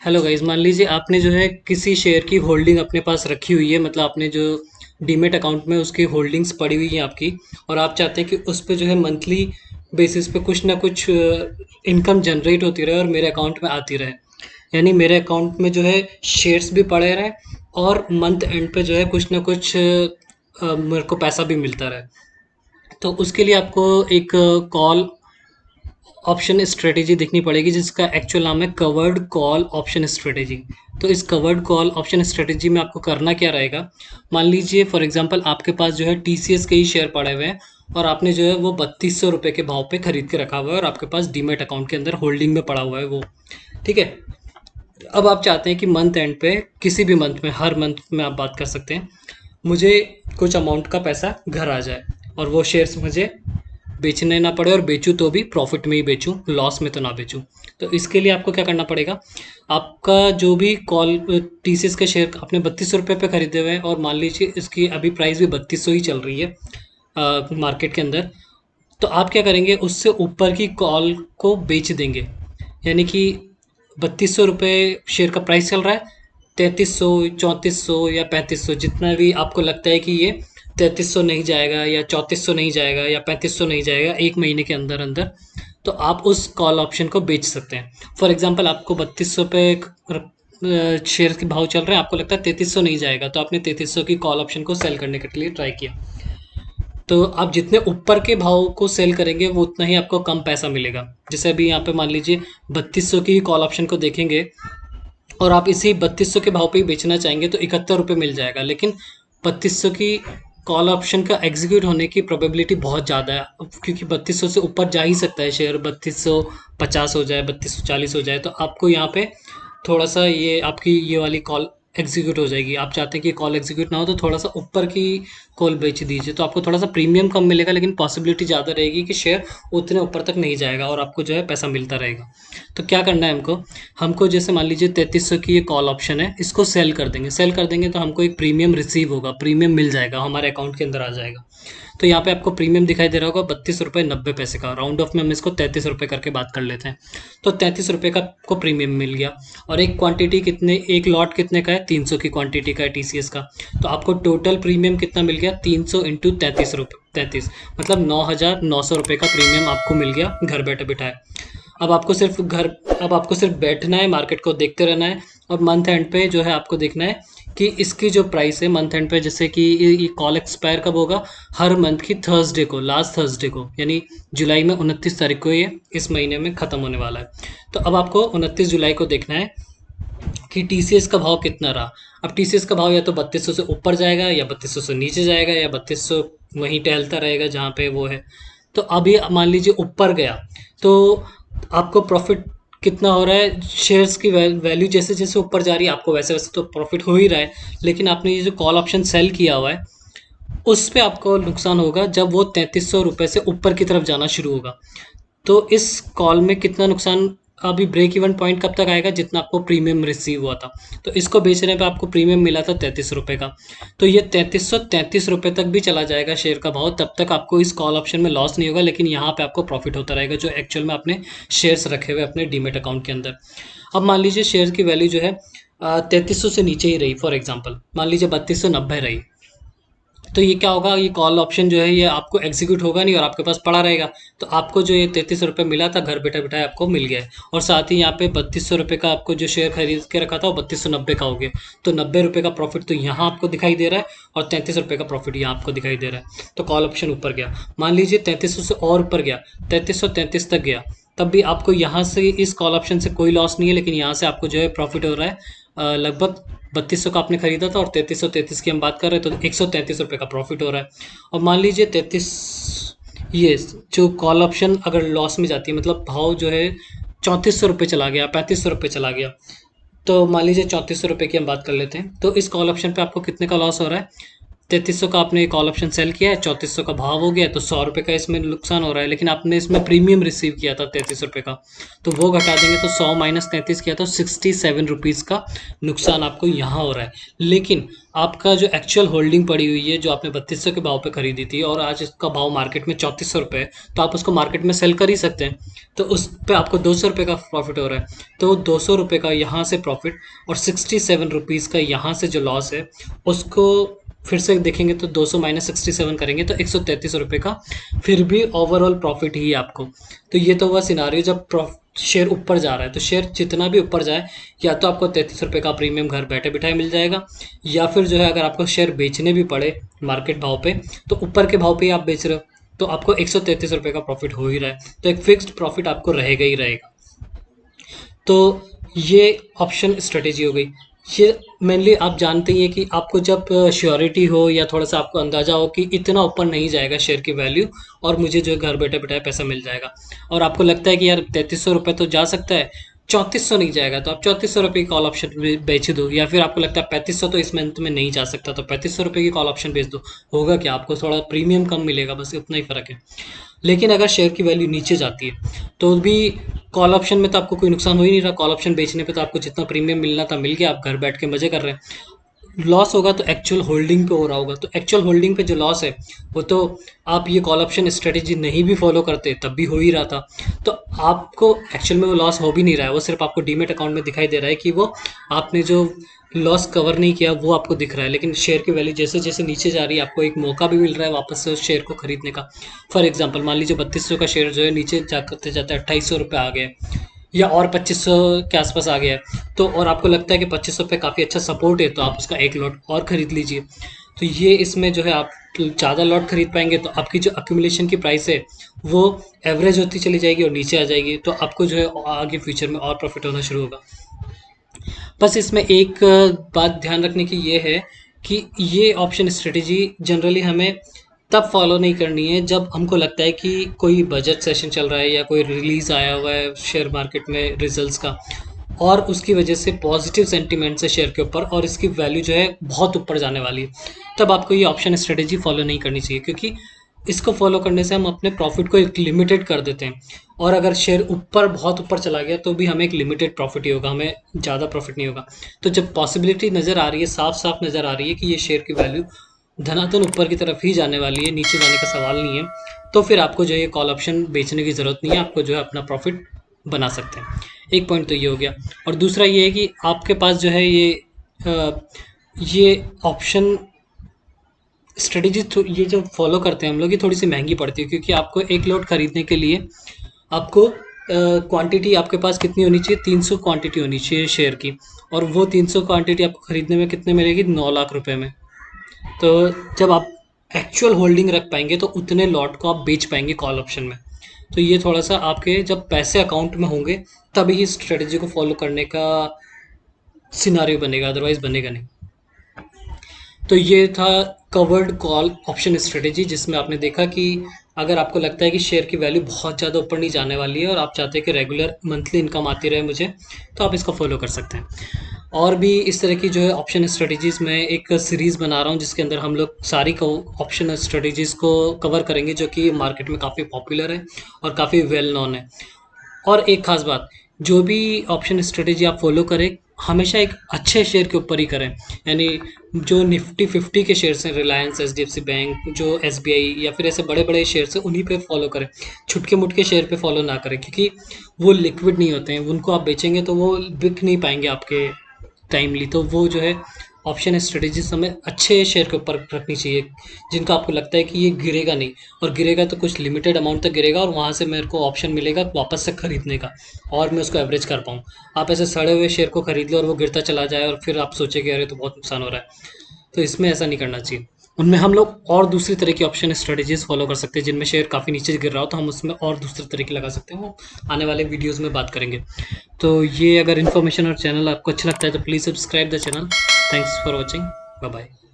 Hello guys, मान लीजिए आपने जो है किसी शेयर की होल्डिंग अपने पास रखी हुई है। मतलब आपने जो डीमेट अकाउंट में उसकी होल्डिंग्स पड़ी हुई हैं आपकी, और आप चाहते हैं कि उस पे जो है मंथली बेसिस पे कुछ ना कुछ इनकम जनरेट होती रहे और मेरे अकाउंट में आती रहे। यानी मेरे अकाउंट में जो है शेयर्स भी पड़े रहे और मंथ एंड पे जो है कुछ ना कुछ मेरे को पैसा भी मिलता रहे। तो उसके लिए आपको एक कॉल ऑप्शन स्ट्रेटेजी देखनी पड़ेगी, जिसका एक्चुअल नाम है कवर्ड कॉल ऑप्शन स्ट्रेटेजी। तो इस कवर्ड कॉल ऑप्शन स्ट्रेटेजी में आपको करना क्या रहेगा। मान लीजिए फॉर एग्जांपल आपके पास जो है टीसीएस के ही शेयर पड़े हुए हैं, और आपने जो है वो 3200 रुपये के भाव पे खरीद के रखा हुआ है, और आपके पास डीमेट अकाउंट के अंदर होल्डिंग में पड़ा हुआ है वो। ठीक है। अब आप चाहते हैं कि मंथ एंड पे, किसी भी मंथ में, हर मंथ में आप बात कर सकते हैं, मुझे कुछ अमाउंट का पैसा घर आ जाए और वो शेयर्स मुझे बेचने ना पड़े, और बेचूँ तो भी प्रॉफिट में ही बेचूँ, लॉस में तो ना बेचूँ। तो इसके लिए आपको क्या करना पड़ेगा। आपका जो भी कॉल टीसीएस के शेयर आपने 3200 रुपये पे खरीदे हुए हैं, और मान लीजिए इसकी अभी प्राइस भी 3200 ही चल रही है मार्केट के अंदर। तो आप क्या करेंगे, उससे ऊपर की कॉल को बेच देंगे। यानी कि 3200 रुपये शेयर का प्राइस चल रहा है, 3300, 3400 या 3500, जितना भी आपको लगता है कि ये 3300 नहीं जाएगा या 3400 नहीं जाएगा या 3500 नहीं जाएगा एक महीने के अंदर अंदर, तो आप उस कॉल ऑप्शन को बेच सकते हैं। फॉर एग्जांपल आपको 3200 पे शेयर के भाव चल रहे हैं, आपको लगता है 3300 नहीं जाएगा, तो आपने 3300 की कॉल ऑप्शन को सेल करने के लिए ट्राई किया। तो आप जितने ऊपर के भाव को सेल करेंगे वो उतना ही आपको कम पैसा मिलेगा। जैसे अभी यहाँ पे मान लीजिए 3200 की कॉल ऑप्शन को देखेंगे, और आप इसी 3200 के भाव पे ही बेचना चाहेंगे तो 71 रुपये मिल जाएगा। लेकिन 3200 की कॉल ऑप्शन का एग्जीक्यूट होने की प्रोबेबिलिटी बहुत ज़्यादा है, क्योंकि 3200 से ऊपर जा ही सकता है शेयर, 3250 हो जाए, 3240 हो जाए, तो आपको यहाँ पे थोड़ा सा ये आपकी ये वाली कॉल एग्जीक्यूट हो जाएगी। आप चाहते हैं कि कॉल एग्जीक्यूट ना हो तो थोड़ा सा ऊपर की कॉल बेच दीजिए, तो आपको थोड़ा सा प्रीमियम कम मिलेगा, लेकिन पॉसिबिलिटी ज़्यादा रहेगी कि शेयर उतने ऊपर तक नहीं जाएगा और आपको जो है पैसा मिलता रहेगा। तो क्या करना है हमको, जैसे मान लीजिए 3300 की ये कॉल ऑप्शन है, इसको सेल कर देंगे तो हमको एक प्रीमियम रिसीव होगा, प्रीमियम मिल जाएगा, हमारे अकाउंट के अंदर आ जाएगा। तो यहाँ पे आपको प्रीमियम दिखाई दे रहा होगा 32 रुपये 90 पैसे का, राउंड ऑफ में हम इसको 33 रुपये करके बात कर लेते हैं। तो 33 रुपये का आपको प्रीमियम मिल गया, और एक क्वांटिटी कितने, एक लॉट कितने का है, 300 की क्वांटिटी का है टीसीएस का। तो आपको टोटल प्रीमियम कितना मिल गया, 300 इंटू 33 मतलब 9900 रुपये का प्रीमियम आपको मिल गया घर बैठे बिठाए। अब आपको सिर्फ बैठना है, मार्केट को देखते रहना है, और मंथ एंड पे जो है आपको देखना है कि इसकी जो प्राइस है मंथ एंड पे, जैसे कि ये कॉल एक्सपायर कब होगा, हर मंथ की थर्सडे को, लास्ट थर्सडे को, यानी जुलाई में 29 तारीख को ये इस महीने में ख़त्म होने वाला है। तो अब आपको 29 जुलाई को देखना है कि टीसीएस का भाव कितना रहा। अब टीसीएस का भाव या तो 3200 से ऊपर जाएगा, या 3200 से नीचे जाएगा, या 3200 वहीं टहलता रहेगा जहाँ पे वो है। तो अभी मान लीजिए ऊपर गया, तो आपको प्रॉफिट कितना हो रहा है, शेयर्स की वैल्यू जैसे जैसे ऊपर जा रही है आपको वैसे वैसे तो प्रॉफिट हो ही रहा है। लेकिन आपने ये जो कॉल ऑप्शन सेल किया हुआ है, उस पे आपको नुकसान होगा जब वो 3300 रुपये से ऊपर की तरफ जाना शुरू होगा। तो इस कॉल में कितना नुकसान, अभी ब्रेक इवन पॉइंट कब तक आएगा, जितना आपको प्रीमियम रिसीव हुआ था। तो इसको बेचने पे आपको प्रीमियम मिला था 33 रुपये का, तो ये 3333 रुपये तक भी चला जाएगा शेयर का भाव, तब तक आपको इस कॉल ऑप्शन में लॉस नहीं होगा, लेकिन यहाँ पे आपको प्रॉफिट होता रहेगा जो एक्चुअल में आपने शेयर्स रखे हुए अपने डीमेट अकाउंट के अंदर। अब मान लीजिए शेयर की वैल्यू जो है 3300 से नीचे ही रही, फॉर एग्जाम्पल मान लीजिए 3290 रही, तो ये क्या होगा, ये कॉल ऑप्शन जो है ये आपको एग्जीक्यूट होगा नहीं और आपके पास पड़ा रहेगा। तो आपको जो ये 33 रुपये मिला था घर बैठे बिठाए आपको मिल गया है, और साथ ही यहाँ पे 3200 रुपये का आपको जो शेयर खरीद के रखा था वो 3290 का हो गया। तो 90 रुपये का प्रॉफिट तो यहाँ आपको दिखाई दे रहा है, और 33 रुपये का प्रॉफिट यहाँ आपको दिखाई दे रहा है। तो कॉल ऑप्शन ऊपर गया, मान लीजिए 3300 से और ऊपर गया, 3333 तक गया, तब भी आपको यहाँ से इस कॉल ऑप्शन से कोई लॉस नहीं है, लेकिन यहाँ से आपको जो है प्रॉफिट हो रहा है। लगभग 3200 का आपने खरीदा था और 3333 की हम बात कर रहे हैं, तो 133 रुपये का प्रॉफिट हो रहा है। और मान लीजिए 33, ये जो कॉल ऑप्शन अगर लॉस में जाती है, मतलब भाव जो है 3400 रुपये चला गया, 3500 रुपये चला गया, तो मान लीजिए 3400 रुपये की हम बात कर लेते हैं, तो इस कॉल ऑप्शन पे आपको कितने का लॉस हो रहा है, 3300 का आपने कॉल ऑप्शन सेल किया है, 3400 का भाव हो गया, तो 100 रुपये का इसमें नुकसान हो रहा है, लेकिन आपने इसमें प्रीमियम रिसीव किया था 33 रुपये का, तो वो घटा देंगे तो 100 माइनस 33 किया तो 67 रुपीज़ का नुकसान आपको यहाँ हो रहा है। लेकिन आपका जो एक्चुअल होल्डिंग पड़ी हुई है, जो आपने 3200 के भाव पे खरीदी थी और आज इसका भाव मार्केट में 3400 रुपये है, तो आप उसको मार्केट में सेल कर ही सकते हैं, तो उस पर आपको 200 रुपये का प्रॉफिट हो रहा है। तो 200 रुपये का यहाँ से प्रॉफिट और 67 रुपीज़ का यहाँ से जो लॉस है, उसको फिर से देखेंगे तो 200 माइनस 67 करेंगे तो 133 रुपये का फिर भी ओवरऑल प्रॉफिट ही है आपको। तो ये तो हुआ सिनारियो जब शेयर ऊपर जा रहा है, तो शेयर जितना भी ऊपर जाए, या तो आपको 33 रुपये का प्रीमियम घर बैठे बिठाए मिल जाएगा, या फिर जो है अगर आपको शेयर बेचने भी पड़े मार्केट भाव पे, तो ऊपर के भाव पे ही आप बेच रहे हो, तो आपको 133 रुपये का प्रॉफिट हो ही रहा है, तो एक फिक्स्ड प्रॉफिट आपको रहेगा ही रहेगा। तो ये ऑप्शन स्ट्रेटेजी हो गई। ये मेनली आप जानते ही हैं कि आपको जब श्योरिटी हो या थोड़ा सा आपको अंदाज़ा हो कि इतना ऊपर नहीं जाएगा शेयर की वैल्यू, और मुझे जो है घर बैठे बैठाए पैसा मिल जाएगा, और आपको लगता है कि यार 3300 रुपये तो जा सकता है, 3400 नहीं जाएगा, तो आप 3400 रुपये की कॉल ऑप्शन बेच दो, या फिर आपको लगता है 3500 तो इस मंथ में नहीं जा सकता, तो 3500 रुपये की कॉल ऑप्शन बेच दो। होगा क्या, आपको थोड़ा प्रीमियम कम मिलेगा, बस उतना ही फ़र्क है। लेकिन अगर शेयर की वैल्यू नीचे जाती है तो भी कॉल ऑप्शन में तो आपको कोई नुकसान हो ही नहीं रहा, कॉल ऑप्शन बेचने पे तो आपको जितना प्रीमियम मिलना था मिल गया, आप घर बैठ के मज़े कर रहे हैं। लॉस होगा तो एक्चुअल होल्डिंग पे हो रहा होगा, तो एक्चुअल होल्डिंग पे जो लॉस है वो तो आप ये कॉल ऑप्शन स्ट्रेटेजी नहीं भी फॉलो करते तब भी हो ही रहा था, तो आपको एक्चुअल में वो लॉस हो भी नहीं रहा है, वो सिर्फ आपको डीमेट अकाउंट में दिखाई दे रहा है कि वो आपने जो लॉस कवर नहीं किया वो आपको दिख रहा है। लेकिन शेयर की वैल्यू जैसे जैसे नीचे जा रही है, आपको एक मौका भी मिल रहा है वापस से उस शेयर को खरीदने का। फॉर एग्जांपल मान लीजिए 3200 का शेयर जो है नीचे जाते जाते 2800 रुपये आ गया, या और 2500 के आसपास आ गया है, तो और आपको लगता है कि 2500 पे काफ़ी अच्छा सपोर्ट है, तो आप उसका एक लॉट और ख़रीद लीजिए। तो ये इसमें जो है आप ज़्यादा लॉट खरीद पाएंगे, तो आपकी जो अक्यूमुलेशन की प्राइस है वो एवरेज होती चली जाएगी और नीचे आ जाएगी, तो आपको जो है आगे फ्यूचर में और प्रॉफिट होना शुरू होगा। बस इसमें एक बात ध्यान रखने की ये है कि ये ऑप्शन स्ट्रेटेजी जनरली हमें तब फॉलो नहीं करनी है जब हमको लगता है कि कोई बजट सेशन चल रहा है या कोई रिलीज़ आया हुआ है शेयर मार्केट में रिजल्ट्स का, और उसकी वजह से पॉजिटिव सेंटीमेंट्स है शेयर के ऊपर और इसकी वैल्यू जो है बहुत ऊपर जाने वाली है, तब आपको ये ऑप्शन स्ट्रेटेजी फॉलो नहीं करनी चाहिए, क्योंकि इसको फॉलो करने से हम अपने प्रॉफिट को एक लिमिटेड कर देते हैं, और अगर शेयर ऊपर बहुत ऊपर चला गया तो भी हमें एक लिमिटेड प्रॉफिट ही होगा, हमें ज़्यादा प्रॉफिट नहीं होगा। तो जब पॉसिबिलिटी नज़र आ रही है, साफ साफ नज़र आ रही है कि ये शेयर की वैल्यू धनातन ऊपर की तरफ ही जाने वाली है, नीचे जाने का सवाल नहीं है, तो फिर आपको जो है ये कॉल ऑप्शन बेचने की ज़रूरत नहीं है, आपको जो है अपना प्रॉफिट बना सकते हैं। एक पॉइंट तो ये हो गया, और दूसरा ये है कि आपके पास जो है ये ऑप्शन स्ट्रेटेजी ये जो फॉलो करते हैं हम लोग, ये थोड़ी सी महंगी पड़ती है, क्योंकि आपको एक लॉट खरीदने के लिए आपको क्वांटिटी आपके पास कितनी होनी चाहिए, 300 क्वांटिटी होनी चाहिए शेयर की, और वो 300 क्वांटिटी आपको खरीदने में कितने मिलेगी, 9 लाख रुपए में। तो जब आप एक्चुअल होल्डिंग रख पाएंगे तो उतने लॉट को आप बेच पाएंगे कॉल ऑप्शन में। तो ये थोड़ा सा आपके जब पैसे अकाउंट में होंगे तभी इस स्ट्रेटेजी को फॉलो करने का सिनारियो बनेगा, अदरवाइज बनेगा नहीं। तो ये था कवर्ड कॉल ऑप्शन स्ट्रेटेजी, जिसमें आपने देखा कि अगर आपको लगता है कि शेयर की वैल्यू बहुत ज़्यादा ऊपर नहीं जाने वाली है और आप चाहते हैं कि रेगुलर मंथली इनकम आती रहे मुझे, तो आप इसको फॉलो कर सकते हैं। और भी इस तरह की जो है ऑप्शन स्ट्रेटेजीज़ में एक सीरीज़ बना रहा हूँ जिसके अंदर हम लोग सारी ऑप्शन स्ट्रेटेजीज़ को कवर करेंगे, जो कि मार्केट में काफ़ी पॉपुलर है और काफ़ी वेल नोन है। और एक खास बात, जो भी ऑप्शन स्ट्रेटेजी आप फॉलो करें हमेशा एक अच्छे शेयर के ऊपर ही करें, यानी जो निफ्टी 50 के शेयर्स हैं, रिलायंस, एचडीएफसी बैंक, जो एसबीआई या फिर ऐसे बड़े बड़े शेयर्स हैं, उन्हीं पे फॉलो करें, छुटके मुटके शेयर पे फॉलो ना करें, क्योंकि वो लिक्विड नहीं होते हैं, उनको आप बेचेंगे तो वो बिक नहीं पाएंगे आपके टाइमली। तो वो जो है ऑप्शन स्ट्रेटेजीज हमें अच्छे शेयर के ऊपर रखनी चाहिए, जिनका आपको लगता है कि ये गिरेगा नहीं, और गिरेगा तो कुछ लिमिटेड अमाउंट तक गिरेगा और वहाँ से मेरे को ऑप्शन मिलेगा वापस से खरीदने का, और मैं उसको एवरेज कर पाऊँ। आप ऐसे सड़े हुए शेयर को खरीद लो और वो गिरता चला जाए और फिर आप सोचे कि अरे तो बहुत नुकसान हो रहा है, तो इसमें ऐसा नहीं करना चाहिए। उनमें हम लोग और दूसरी तरह की ऑप्शन स्ट्रेटेजीज फॉलो कर सकते हैं, जिनमें शेयर काफ़ी नीचे गिर रहा हो तो हम उसमें और दूसरे तरीके लगा सकते हैं, वो आने वाले वीडियोज़ में बात करेंगे। तो ये अगर इन्फॉर्मेशन और चैनल आपको अच्छा लगता है तो please subscribe the channel. Thanks for watching, bye bye.